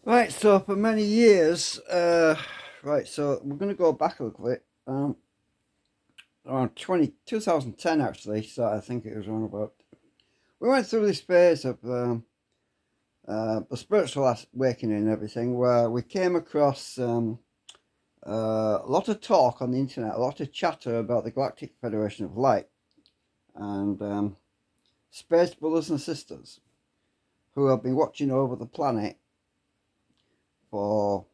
Right, so for many years, right, so we're going to go back a little bit, around 2010 actually, so I think it was around about, we went through this phase of the spiritual awakening and everything, where we came across a lot of talk on the internet, a lot of chatter about the Galactic Federation of Light and space brothers and sisters who have been watching over the planet for,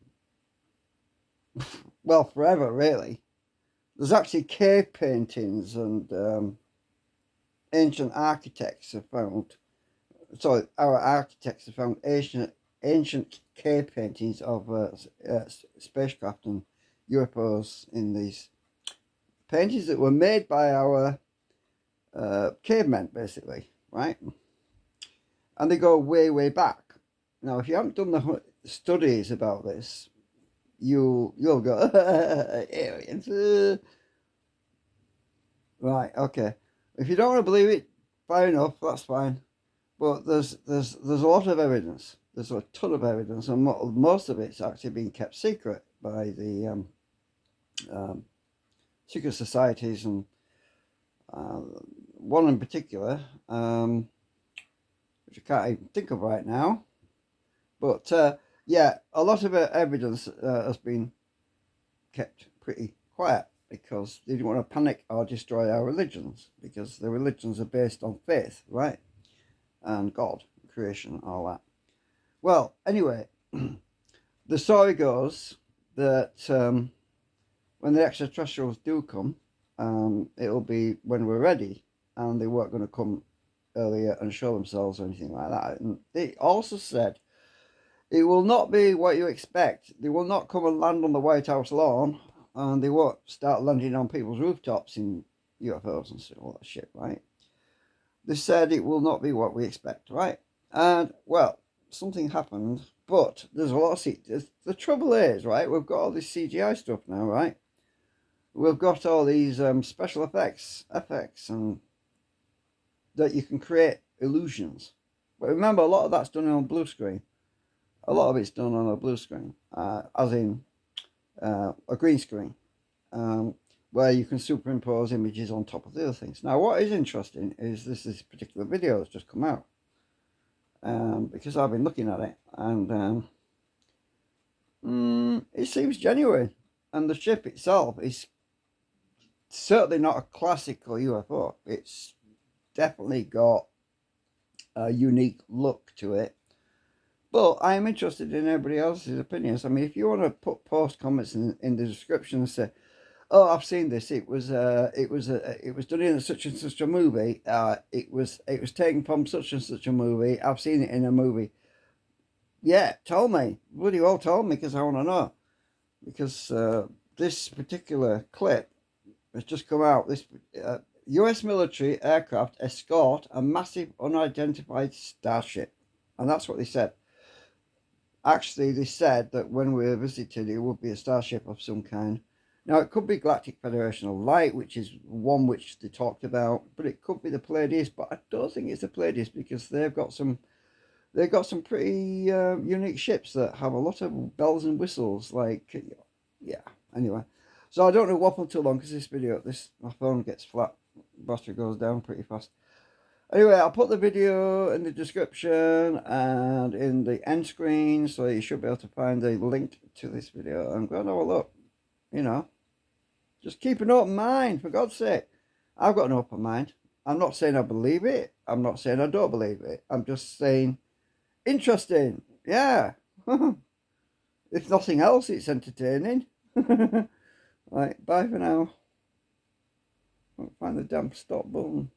well, forever really. There's actually cave paintings and ancient architects have found, sorry, our architects have found ancient cave paintings of spacecraft and UFOs in these paintings that were made by our cavemen, basically, right? And they go way, way back. Now, if you haven't done the studies about this, you'll go aliens. Right, okay. If you don't want to believe it, fair enough, that's fine. But there's a lot of evidence. There's a ton of evidence, and most of it's actually been kept secret by the um, secret societies, and one in particular, which I can't even think of right now. But yeah, a lot of evidence has been kept pretty quiet because they didn't want to panic or destroy our religions, because the religions are based on faith, right? And God, creation, all that. Well, anyway, the story goes that when the extraterrestrials do come, it'll be when we're ready, and they weren't going to come earlier and show themselves or anything like that. And they also said it will not be what you expect. They will not come and land on the White House lawn, and they won't start landing on people's rooftops in UFOs and all that shit, right? They said it will not be what we expect, right? And, well, something happened, but there's a lot of the trouble is, right, we've got all this CGI stuff now, right? We've got all these special effects, and that you can create illusions. But remember, a lot of that's done on blue screen. A lot of it's done on a blue screen, as in a green screen, where you can superimpose images on top of the other things. Now, what is interesting is this particular video that's just come out, because I've been looking at it, and it seems genuine. And the ship itself is certainly not a classical UFO. It's definitely got a unique look to it. But I am interested in everybody else's opinions. I mean, if you want to post comments in the description and say, "Oh, I've seen this. It was done in such and such a movie. It was taken from such and such a movie. I've seen it in a movie." Yeah, tell me. Bloody well, tell me, because I want to know. Because this particular clip has just come out. This U.S. military aircraft escort a massive unidentified starship, and that's what they said. Actually, they said that when we were visited, it would be a starship of some kind. Now, it could be Galactic Federation of Light, which is one which they talked about, but it could be the Pleiades. But I don't think it's the Pleiades, because they've got some pretty unique ships that have a lot of bells and whistles. Like, yeah. Anyway, so I don't know waffle too long, because my phone gets flat, battery goes down pretty fast. Anyway, I'll put the video in the description and in the end screen, so you should be able to find the link to this video and go and have a look. You know, just keep an open mind, for God's sake. I've got an open mind. I'm not saying I believe it. I'm not saying I don't believe it. I'm just saying, interesting. Yeah. If nothing else, it's entertaining. Right, bye for now. I'll find the damn stop button.